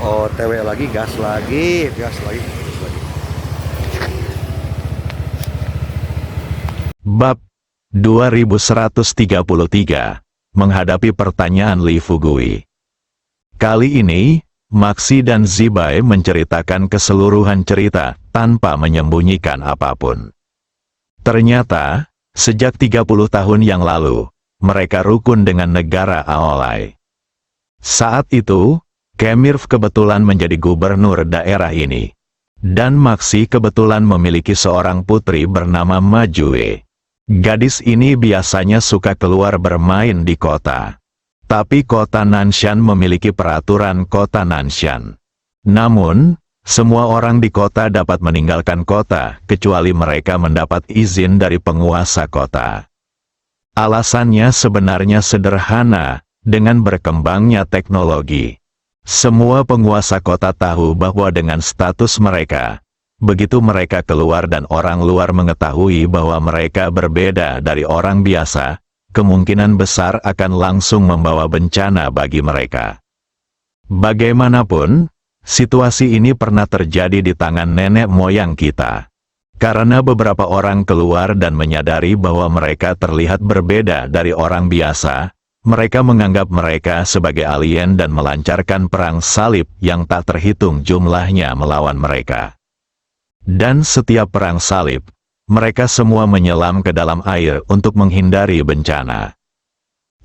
OTW lagi, gas lagi, gas lagi, gas lagi. Bab 2133 menghadapi pertanyaan Li Fugui. Kali ini, Maxi dan Zibai menceritakan keseluruhan cerita tanpa menyembunyikan apapun. Ternyata, sejak 30 tahun yang lalu, mereka rukun dengan negara Aolai. Saat itu, Kemirv kebetulan menjadi gubernur daerah ini. Dan Maxi kebetulan memiliki seorang putri bernama Majue. Gadis ini biasanya suka keluar bermain di kota. Tapi kota Nanshan memiliki peraturan kota Nanshan. Namun, semua orang di kota dapat meninggalkan kota, kecuali mereka mendapat izin dari penguasa kota. Alasannya sebenarnya sederhana, dengan berkembangnya teknologi. Semua penguasa kota tahu bahwa dengan status mereka, begitu mereka keluar dan orang luar mengetahui bahwa mereka berbeda dari orang biasa, kemungkinan besar akan langsung membawa bencana bagi mereka. Bagaimanapun, situasi ini pernah terjadi di tangan nenek moyang kita. Karena beberapa orang keluar dan menyadari bahwa mereka terlihat berbeda dari orang biasa, mereka menganggap mereka sebagai alien dan melancarkan perang salib yang tak terhitung jumlahnya melawan mereka. Dan setiap perang salib, mereka semua menyelam ke dalam air untuk menghindari bencana.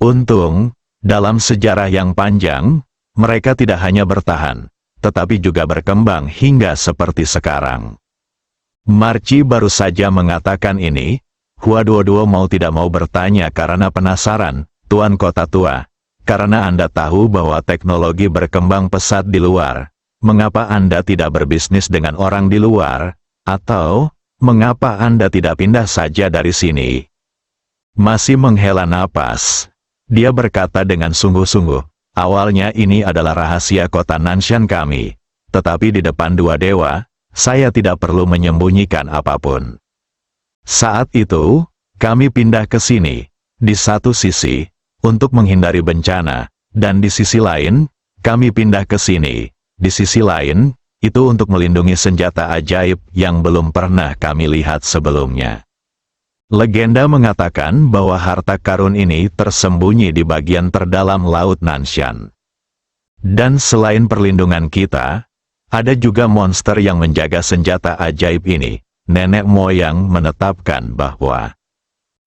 Untung, dalam sejarah yang panjang, mereka tidak hanya bertahan, tetapi juga berkembang hingga seperti sekarang. Marci baru saja mengatakan ini, Hua Duo mau tidak mau bertanya karena penasaran, Tuan Kota Tua, karena Anda tahu bahwa teknologi berkembang pesat di luar, mengapa Anda tidak berbisnis dengan orang di luar, atau, mengapa Anda tidak pindah saja dari sini? Masih menghela napas, dia berkata dengan sungguh-sungguh, awalnya ini adalah rahasia kota Nanshan kami, tetapi di depan dua dewa, saya tidak perlu menyembunyikan apapun. Saat itu, kami pindah ke sini, di satu sisi, untuk menghindari bencana, dan di sisi lain, kami pindah ke sini, di sisi lain, itu untuk melindungi senjata ajaib yang belum pernah kami lihat sebelumnya. Legenda mengatakan bahwa harta karun ini tersembunyi di bagian terdalam Laut Nanshan. Dan selain perlindungan kita, ada juga monster yang menjaga senjata ajaib ini. Nenek moyang menetapkan bahwa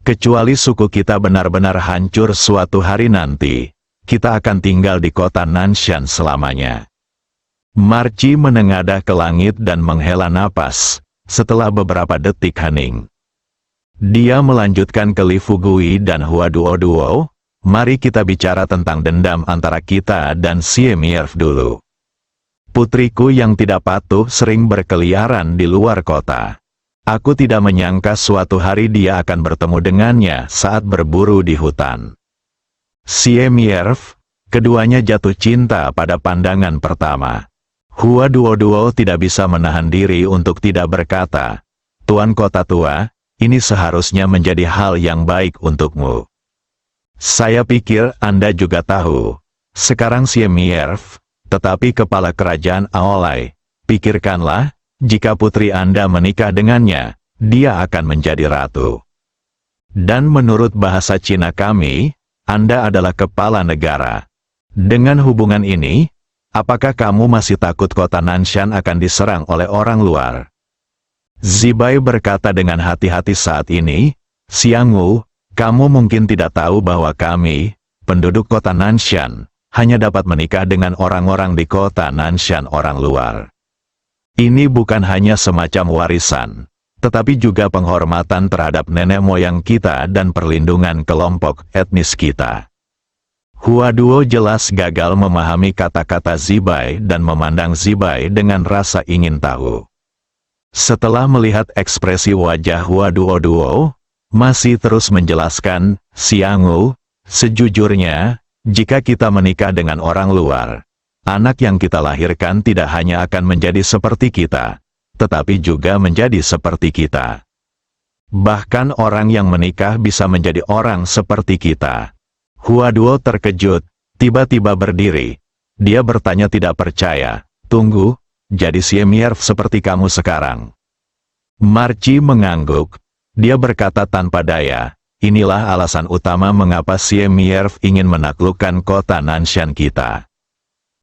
kecuali suku kita benar-benar hancur suatu hari nanti, kita akan tinggal di kota Nanshan selamanya. Marci menengadah ke langit dan menghela napas, setelah beberapa detik hening. Dia melanjutkan ke Li Fugui dan Hua Duo, mari kita bicara tentang dendam antara kita dan Xie Mierf dulu. Putriku yang tidak patuh sering berkeliaran di luar kota. Aku tidak menyangka suatu hari dia akan bertemu dengannya saat berburu di hutan. Xie Mierf, keduanya jatuh cinta pada pandangan pertama. Hua Duo tidak bisa menahan diri untuk tidak berkata, Tuan Kota Tua, ini seharusnya menjadi hal yang baik untukmu. Saya pikir Anda juga tahu. Sekarang Xie Mierf, tetapi kepala kerajaan Aolai, pikirkanlah, jika putri Anda menikah dengannya, dia akan menjadi ratu. Dan menurut bahasa Cina kami, Anda adalah kepala negara. Dengan hubungan ini, apakah kamu masih takut kota Nanshan akan diserang oleh orang luar? Zibai berkata dengan hati-hati saat ini, Xiangwu, kamu mungkin tidak tahu bahwa kami, penduduk kota Nanshan, hanya dapat menikah dengan orang-orang di kota Nanshan orang luar. Ini bukan hanya semacam warisan, tetapi juga penghormatan terhadap nenek moyang kita dan perlindungan kelompok etnis kita. Hua Duo jelas gagal memahami kata-kata Zibai dan memandang Zibai dengan rasa ingin tahu. Setelah melihat ekspresi wajah Hua Duo, masih terus menjelaskan, Xiangwu, sejujurnya, jika kita menikah dengan orang luar, anak yang kita lahirkan tidak hanya akan menjadi seperti kita, tetapi juga menjadi seperti kita. Bahkan orang yang menikah bisa menjadi orang seperti kita. Hua Duo terkejut, tiba-tiba berdiri. Dia bertanya tidak percaya. Tunggu, jadi Siemierv seperti kamu sekarang. Marci mengangguk. Dia berkata tanpa daya, inilah alasan utama mengapa Siemierv ingin menaklukkan kota Nanshan kita.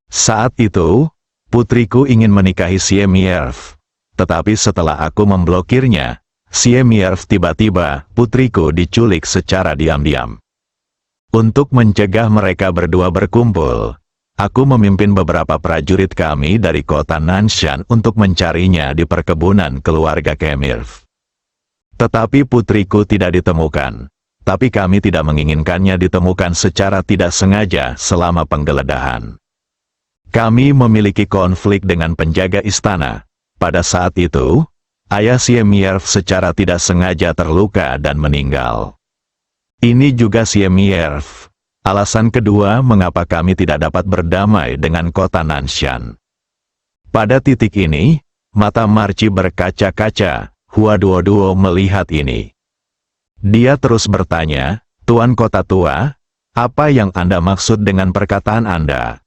Saat itu, putriku ingin menikahi Siemierv. Tetapi setelah aku memblokirnya, Siemierv tiba-tiba, putriku diculik secara diam-diam. Untuk mencegah mereka berdua berkumpul, aku memimpin beberapa prajurit kami dari kota Nanshan untuk mencarinya di perkebunan keluarga Kemirv. Tetapi putriku tidak ditemukan, tapi kami tidak menginginkannya ditemukan secara tidak sengaja selama penggeledahan. Kami memiliki konflik dengan penjaga istana. Pada saat itu, ayah Siemierv secara tidak sengaja terluka dan meninggal. Ini juga Siemierv. Alasan kedua mengapa kami tidak dapat berdamai dengan kota Nanshan. Pada titik ini, mata Marci berkaca-kaca. Hua Duo melihat ini. Dia terus bertanya, Tuan Kota Tua, apa yang Anda maksud dengan perkataan Anda?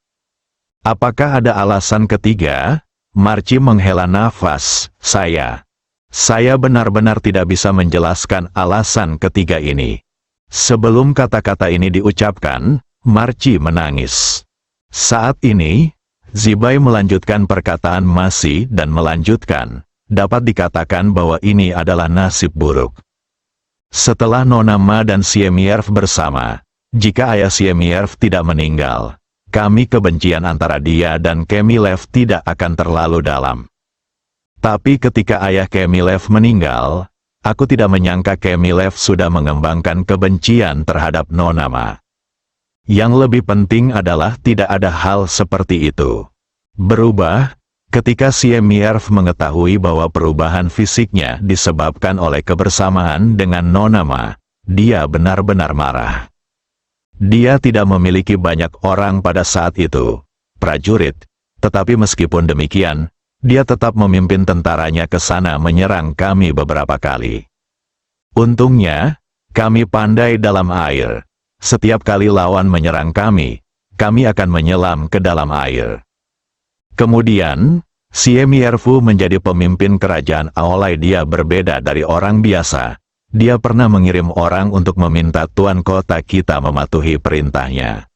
Apakah ada alasan ketiga? Marci menghela nafas. Saya benar-benar tidak bisa menjelaskan alasan ketiga ini. Sebelum kata-kata ini diucapkan, Marci menangis. Saat ini, Zibai melanjutkan perkataan Masi dan melanjutkan, dapat dikatakan bahwa ini adalah nasib buruk. Setelah Nona Ma dan Siemierv bersama, jika ayah Siemierv tidak meninggal, kami kebencian antara dia dan Kemilev tidak akan terlalu dalam. Tapi ketika ayah Kemilev meninggal, aku tidak menyangka Kemilev sudah mengembangkan kebencian terhadap Nona Ma. Yang lebih penting adalah tidak ada hal seperti itu. Berubah, ketika Siemierv mengetahui bahwa perubahan fisiknya disebabkan oleh kebersamaan dengan Nona Ma, dia benar-benar marah. Dia tidak memiliki banyak orang pada saat itu, prajurit, tetapi meskipun demikian, dia tetap memimpin tentaranya ke sana menyerang kami beberapa kali. Untungnya, kami pandai dalam air. Setiap kali lawan menyerang kami akan menyelam ke dalam air. Kemudian, Siemiervu menjadi pemimpin kerajaan Aolai. Dia berbeda dari orang biasa. Dia pernah mengirim orang untuk meminta tuan kota kita mematuhi perintahnya.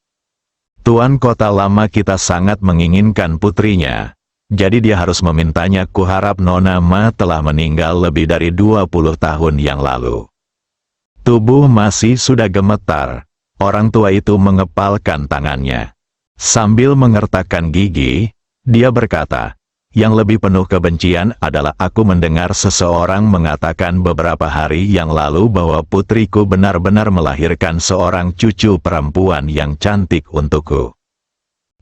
Tuan kota lama kita sangat menginginkan putrinya, jadi dia harus memintanya. Kuharap Nona Ma telah meninggal lebih dari 20 tahun yang lalu. Tubuh Masi sudah gemetar. Orang tua itu mengepalkan tangannya. Sambil mengertakkan gigi, dia berkata, yang lebih penuh kebencian adalah aku mendengar seseorang mengatakan beberapa hari yang lalu bahwa putriku benar-benar melahirkan seorang cucu perempuan yang cantik untukku.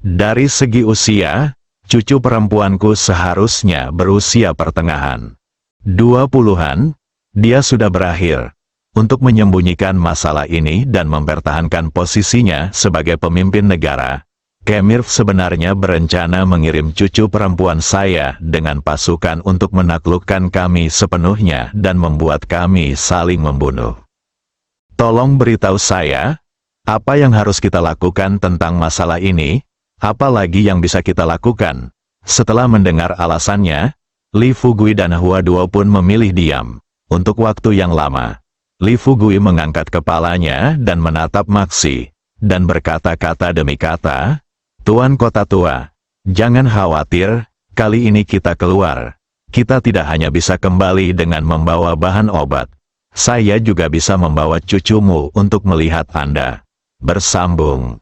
Dari segi usia, cucu perempuanku seharusnya berusia pertengahan 20-an, dia sudah berakhir. Untuk menyembunyikan masalah ini dan mempertahankan posisinya sebagai pemimpin negara, Kemirv sebenarnya berencana mengirim cucu perempuan saya dengan pasukan untuk menaklukkan kami sepenuhnya dan membuat kami saling membunuh. Tolong beritahu saya, apa yang harus kita lakukan tentang masalah ini? Apa lagi yang bisa kita lakukan? Setelah mendengar alasannya, Li Fugui dan Hua Duo pun memilih diam. Untuk waktu yang lama, Li Fugui mengangkat kepalanya dan menatap Maxi, dan berkata-kata demi kata, Tuan Kota Tua, jangan khawatir, kali ini kita keluar. Kita tidak hanya bisa kembali dengan membawa bahan obat. Saya juga bisa membawa cucumu untuk melihat Anda. Bersambung.